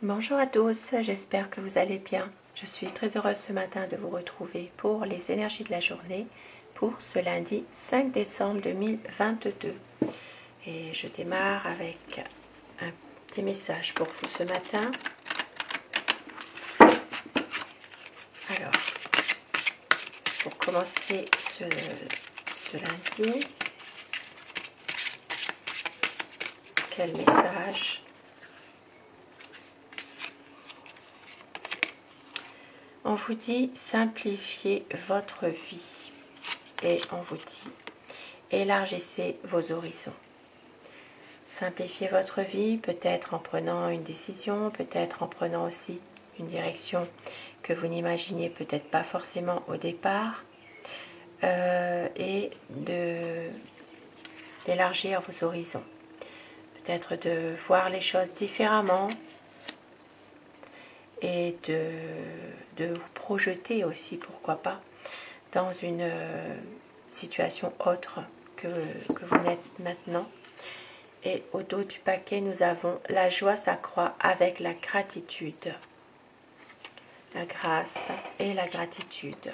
Bonjour à tous, j'espère que vous allez bien. Je suis très heureuse ce matin de vous retrouver pour les énergies de la journée pour ce lundi 5 décembre 2022. Et je démarre avec un petit message pour vous ce matin. Alors, pour commencer ce lundi, quel message ? On vous dit simplifiez votre vie et on vous dit élargissez vos horizons. Simplifiez votre vie, peut-être en prenant une décision, peut-être en prenant aussi une direction que vous n'imaginiez peut-être pas forcément au départ, et d'élargir vos horizons. Peut-être de voir les choses différemment et de vous projeter aussi, pourquoi pas, dans une situation autre que vous n'êtes maintenant. Et au dos du paquet, nous avons la joie s'accroît avec la gratitude. La grâce et la gratitude.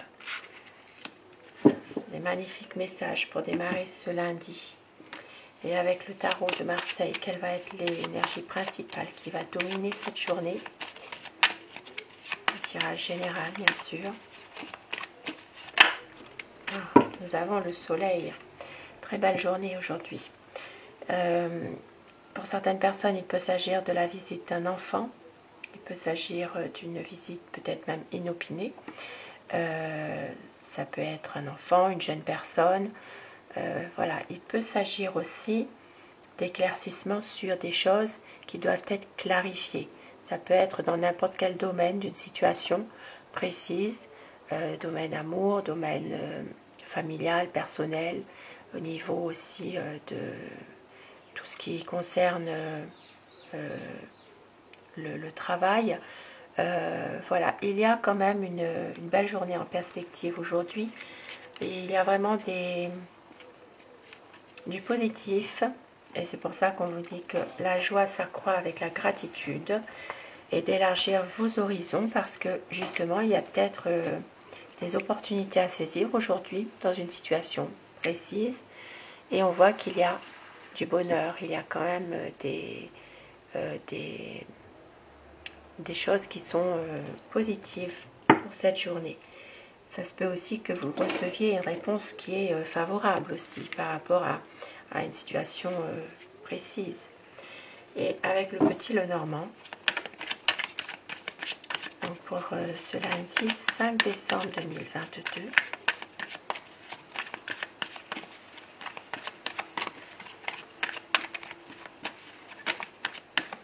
Des magnifiques messages pour démarrer ce lundi. Et avec le tarot de Marseille, quelle va être l'énergie principale qui va dominer cette journée? Un tirage général, bien sûr. Nous avons le soleil. Très belle journée aujourd'hui. Pour certaines personnes, il peut s'agir de la visite d'un enfant. Il peut s'agir d'une visite peut-être même inopinée. Ça peut être un enfant, une jeune personne. Voilà, il peut s'agir aussi d'éclaircissements sur des choses qui doivent être clarifiées. Ça peut être dans n'importe quel domaine d'une situation précise, domaine amour, domaine familial, personnel, au niveau aussi de tout ce qui concerne le travail. Voilà, il y a quand même une belle journée en perspective aujourd'hui. Il y a vraiment du positif, et c'est pour ça qu'on vous dit que la joie s'accroît avec la gratitude et d'élargir vos horizons, parce que justement il y a peut-être des opportunités à saisir aujourd'hui dans une situation précise, et on voit qu'il y a du bonheur, il y a quand même des choses qui sont positives pour cette journée. Ça se peut aussi que vous receviez une réponse qui est favorable aussi par rapport à une situation précise. Et avec le petit Lenormand, donc pour ce lundi 5 décembre 2022,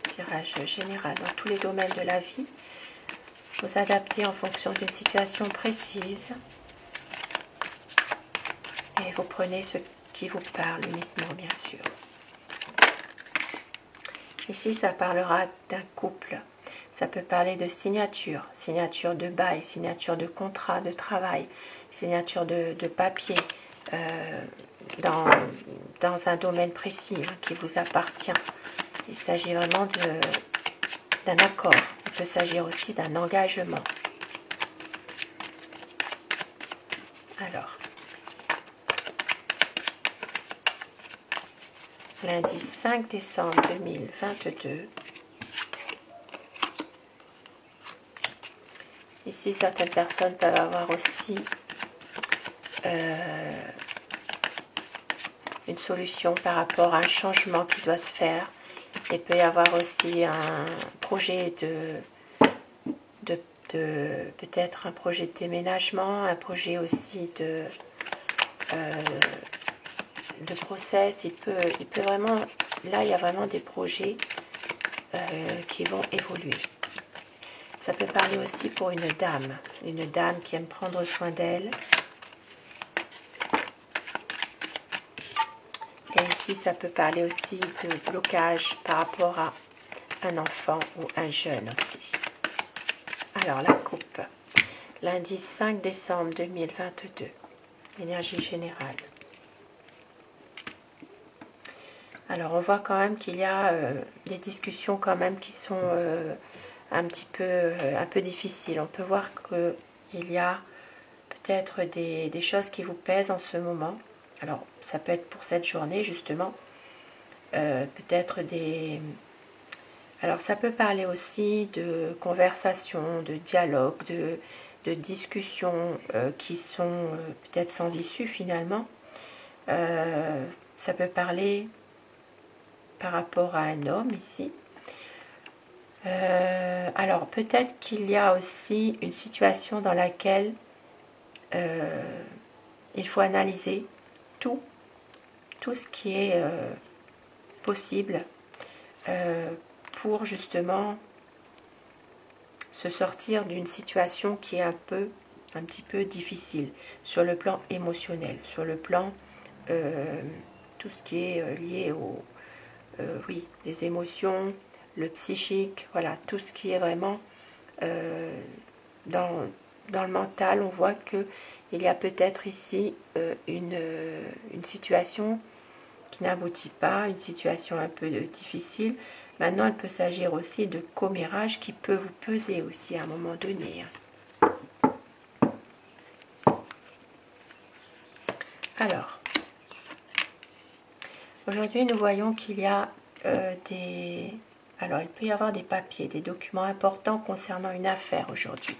tirage général dans tous les domaines de la vie. Vous adaptez en fonction d'une situation précise et vous prenez ce qui vous parle uniquement, bien sûr. Ici, ça parlera d'un couple. Ça peut parler de signature, signature de bail, signature de contrat de travail, signature de papier dans un domaine précis qui vous appartient. Il s'agit vraiment d'un accord. Il peut s'agir aussi d'un engagement. Alors, lundi 5 décembre 2022. Ici, certaines personnes peuvent avoir aussi une solution par rapport à un changement qui doit se faire. Il peut y avoir aussi un projet de peut-être un projet de déménagement, un projet aussi de grossesse. Il peut vraiment, là il y a vraiment des projets qui vont évoluer. Ça peut parler aussi pour une dame qui aime prendre soin d'elle. Et ici, ça peut parler aussi de blocage par rapport à un enfant ou un jeune aussi. Alors, la coupe. Lundi 5 décembre 2022. Énergie générale. Alors, on voit quand même qu'il y a des discussions quand même qui sont un peu difficile. On peut voir qu'il y a peut-être des choses qui vous pèsent en ce moment. Alors, ça peut être pour cette journée, justement. Peut-être des... Alors, ça peut parler aussi de conversations, de dialogues, de discussions qui sont peut-être sans issue, finalement. Ça peut parler par rapport à un homme, ici. Alors, peut-être qu'il y a aussi une situation dans laquelle il faut analyser tout ce qui est possible pour justement se sortir d'une situation qui est un petit peu difficile sur le plan émotionnel, sur le plan tout ce qui est lié aux oui, les émotions, le psychique, voilà, tout ce qui est vraiment dans le mental. On voit qu'il y a peut-être ici une situation qui n'aboutit pas, une situation un peu difficile. Maintenant, il peut s'agir aussi de commérage qui peut vous peser aussi à un moment donné. Alors, aujourd'hui, nous voyons qu'il y a Alors, il peut y avoir des papiers, des documents importants concernant une affaire aujourd'hui.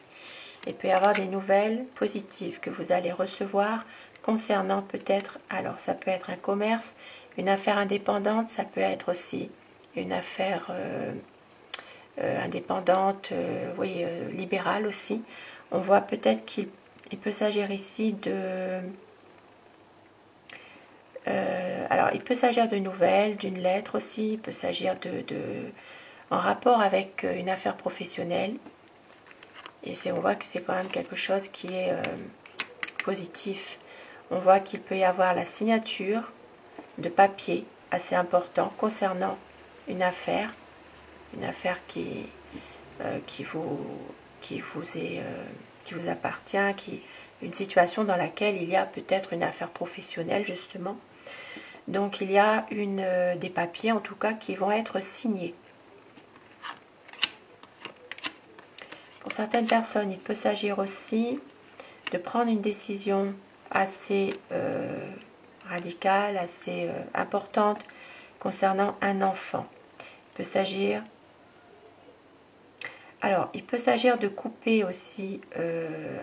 Il peut y avoir des nouvelles positives que vous allez recevoir concernant peut-être, alors ça peut être un commerce, une affaire indépendante, ça peut être aussi une affaire indépendante, oui, libérale aussi. On voit peut-être qu'il peut s'agir ici de... alors, il peut s'agir de nouvelles, d'une lettre aussi, il peut s'agir en rapport avec une affaire professionnelle. Et on voit que c'est quand même quelque chose qui est positif. On voit qu'il peut y avoir la signature de papier assez important concernant une affaire qui vous appartient, une situation dans laquelle il y a peut-être une affaire professionnelle justement. Donc il y a des papiers en tout cas qui vont être signés. Pour certaines personnes, il peut s'agir aussi de prendre une décision assez radicale, assez importante concernant un enfant. Il peut s'agir... Alors, il peut s'agir de couper aussi...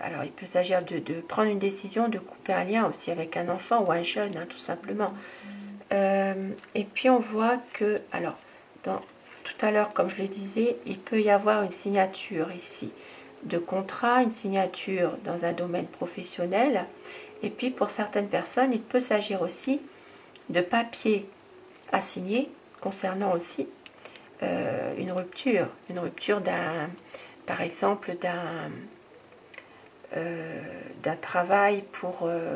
alors, il peut s'agir de prendre une décision, de couper un lien aussi avec un enfant ou un jeune, hein, tout simplement. Et puis, on voit que... Alors, tout à l'heure, comme je le disais, il peut y avoir une signature ici de contrat, une signature dans un domaine professionnel. Et puis, pour certaines personnes, il peut s'agir aussi de papiers à signer concernant aussi une rupture par exemple, d'un travail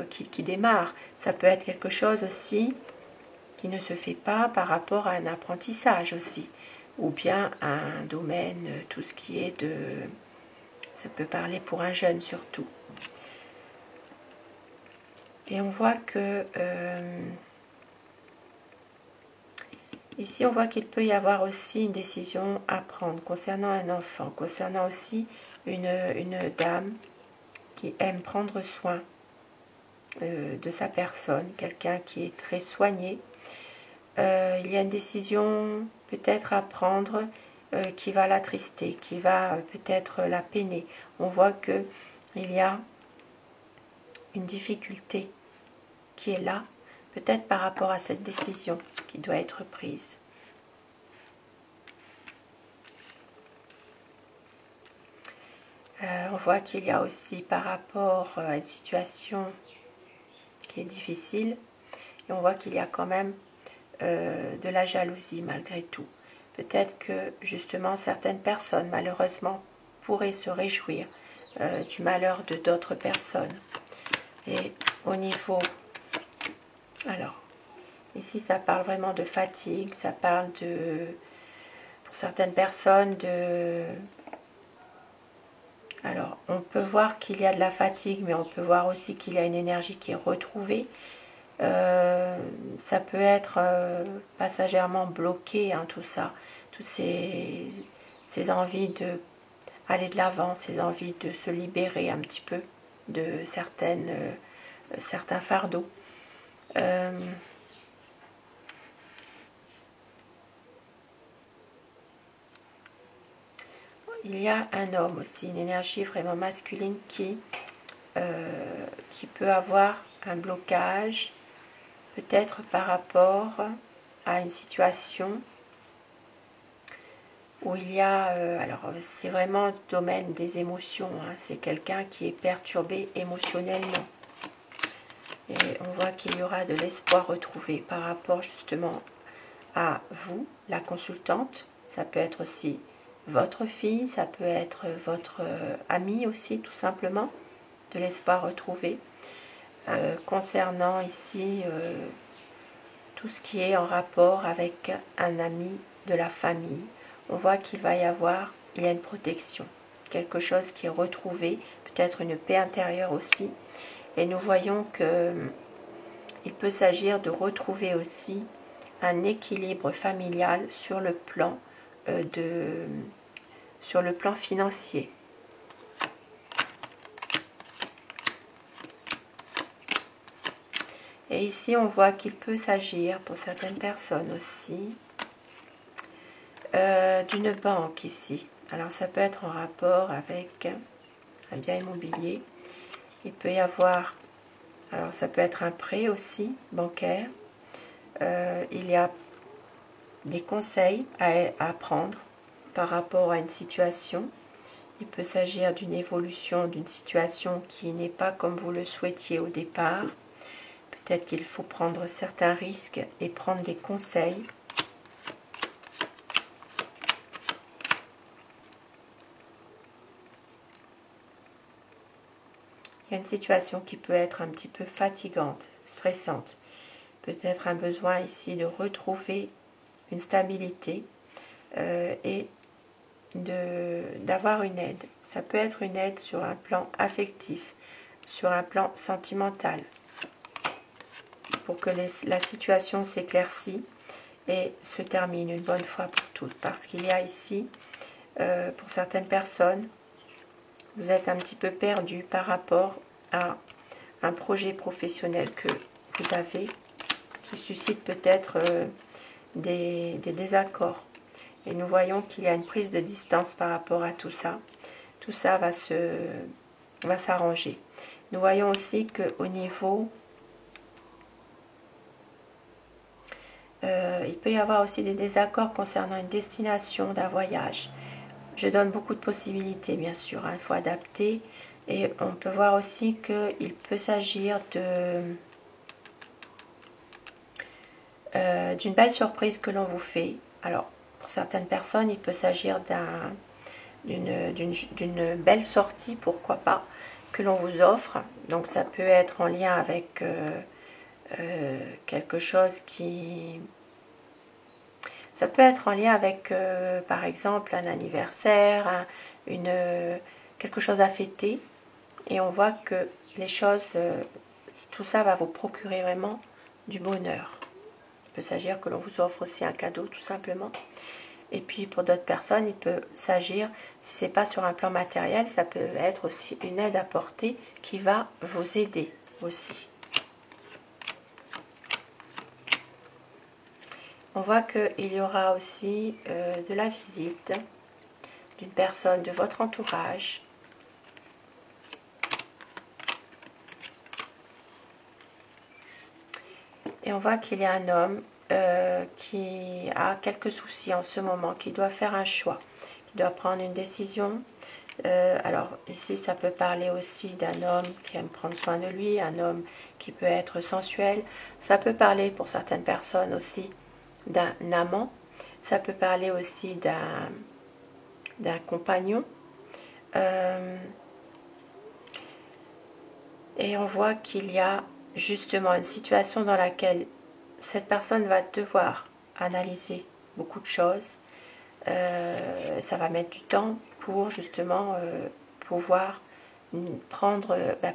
qui démarre. Ça peut être quelque chose aussi qui ne se fait pas par rapport à un apprentissage aussi, ou bien à un domaine, tout ce qui est de... Ça peut parler pour un jeune surtout. Et on voit que... ici, on voit qu'il peut y avoir aussi une décision à prendre concernant un enfant, concernant aussi une dame qui aime prendre soin de sa personne, quelqu'un qui est très soigné. Il y a une décision peut-être à prendre qui va l'attrister, qui va peut-être la peiner. On voit qu'il y a une difficulté qui est là, peut-être par rapport à cette décision qui doit être prise. On voit qu'il y a aussi par rapport à une situation qui est difficile, et on voit qu'il y a quand même de la jalousie malgré tout. Peut-être que justement certaines personnes malheureusement pourraient se réjouir du malheur de d'autres personnes. Et au niveau... Alors, ici ça parle vraiment de fatigue, ça parle de... Pour certaines personnes de... Alors, on peut voir qu'il y a de la fatigue, mais on peut voir aussi qu'il y a une énergie qui est retrouvée. Ça peut être passagèrement bloqué, hein, tout ça. Toutes ces ses envies de aller de l'avant, ses envies de se libérer un petit peu de certains fardeaux. Il y a un homme aussi, une énergie vraiment masculine qui peut avoir un blocage, peut-être par rapport à une situation où il y a, alors c'est vraiment le domaine des émotions, hein, c'est quelqu'un qui est perturbé émotionnellement. Et on voit qu'il y aura de l'espoir retrouvé par rapport justement à vous, la consultante. Ça peut être aussi votre fille, ça peut être votre ami aussi, tout simplement, de l'espoir retrouvé. Concernant ici tout ce qui est en rapport avec un ami de la famille, on voit il y a une protection, quelque chose qui est retrouvé, peut-être une paix intérieure aussi. Et nous voyons qu'il peut s'agir de retrouver aussi un équilibre familial sur le plan financier. Et ici, on voit qu'il peut s'agir, pour certaines personnes aussi, d'une banque ici. Alors, ça peut être en rapport avec un bien immobilier. Il peut y avoir, alors ça peut être un prêt aussi, bancaire. Il y a des conseils à prendre par rapport à une situation. Il peut s'agir d'une évolution d'une situation qui n'est pas comme vous le souhaitiez au départ. Peut-être qu'il faut prendre certains risques et prendre des conseils. Il y a une situation qui peut être un petit peu fatigante, stressante. Peut-être un besoin ici de retrouver une stabilité et d'avoir une aide. Ça peut être une aide sur un plan affectif, sur un plan sentimental, pour que la situation s'éclaircisse et se termine une bonne fois pour toutes. Parce qu'il y a ici, pour certaines personnes, vous êtes un petit peu perdu par rapport à un projet professionnel que vous avez, qui suscite peut-être des désaccords. Et nous voyons qu'il y a une prise de distance par rapport à tout ça. Tout ça va s'arranger. Nous voyons aussi qu'au niveau... il peut y avoir aussi des désaccords concernant une destination d'un voyage. Je donne beaucoup de possibilités, bien sûr. Il faut adapter. Et on peut voir aussi qu'il peut s'agir d'une belle surprise que l'on vous fait. Alors, pour certaines personnes, il peut s'agir d'une belle sortie, pourquoi pas, que l'on vous offre. Donc, ça peut être en lien avec quelque chose qui... Ça peut être en lien avec, par exemple, un anniversaire, quelque chose à fêter. Et on voit que les choses, tout ça va vous procurer vraiment du bonheur. Il peut s'agir que l'on vous offre aussi un cadeau, tout simplement. Et puis, pour d'autres personnes, il peut s'agir, si ce n'est pas sur un plan matériel, ça peut être aussi une aide apportée qui va vous aider aussi. On voit qu'il y aura aussi de la visite d'une personne de votre entourage. Et on voit qu'il y a un homme qui a quelques soucis en ce moment, qui doit faire un choix, qui doit prendre une décision. Alors ici, ça peut parler aussi d'un homme qui aime prendre soin de lui, un homme qui peut être sensuel. Ça peut parler pour certaines personnes aussi d'un amant. Ça peut parler aussi d'un compagnon. Et on voit qu'il y a justement une situation dans laquelle cette personne va devoir analyser beaucoup de choses. Ça va mettre du temps pour justement pouvoir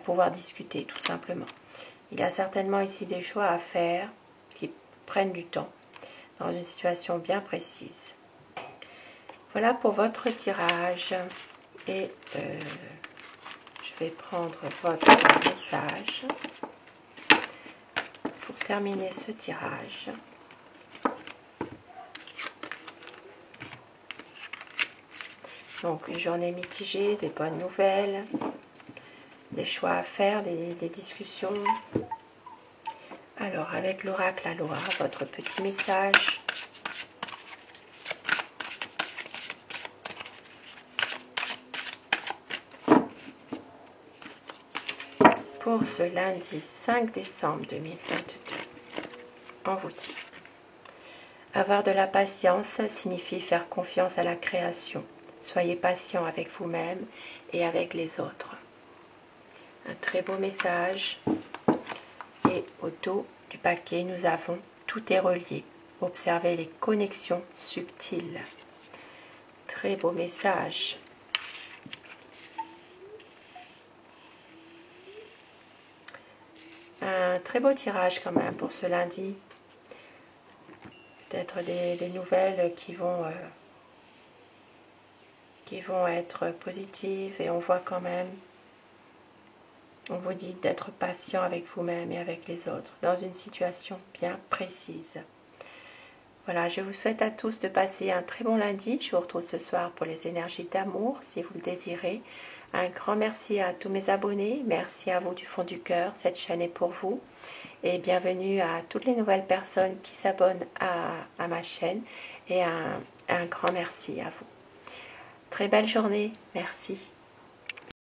pouvoir discuter tout simplement. Il y a certainement ici des choix à faire qui prennent du temps dans une situation bien précise. Voilà pour votre tirage. Et je vais prendre votre message pour terminer ce tirage. Donc une journée mitigée, des bonnes nouvelles, des choix à faire, des discussions. Alors avec l'oracle Aloha, votre petit message. Pour ce lundi 5 décembre 2022, on vous dit: avoir de la patience signifie faire confiance à la création. Soyez patient avec vous-même et avec les autres. Un très beau message. Et au dos du paquet, nous avons tout est relié. Observez les connexions subtiles. Très beau message. Un très beau tirage quand même pour ce lundi. Peut-être des nouvelles qui vont être positives, et on voit quand même, on vous dit d'être patient avec vous-même et avec les autres dans une situation bien précise. Voilà, je vous souhaite à tous de passer un très bon lundi. Je vous retrouve ce soir pour les énergies d'amour si vous le désirez. Un grand merci à tous mes abonnés. Merci à vous du fond du cœur. Cette chaîne est pour vous. Et bienvenue à toutes les nouvelles personnes qui s'abonnent à ma chaîne. Et un grand merci à vous. Très belle journée. Merci.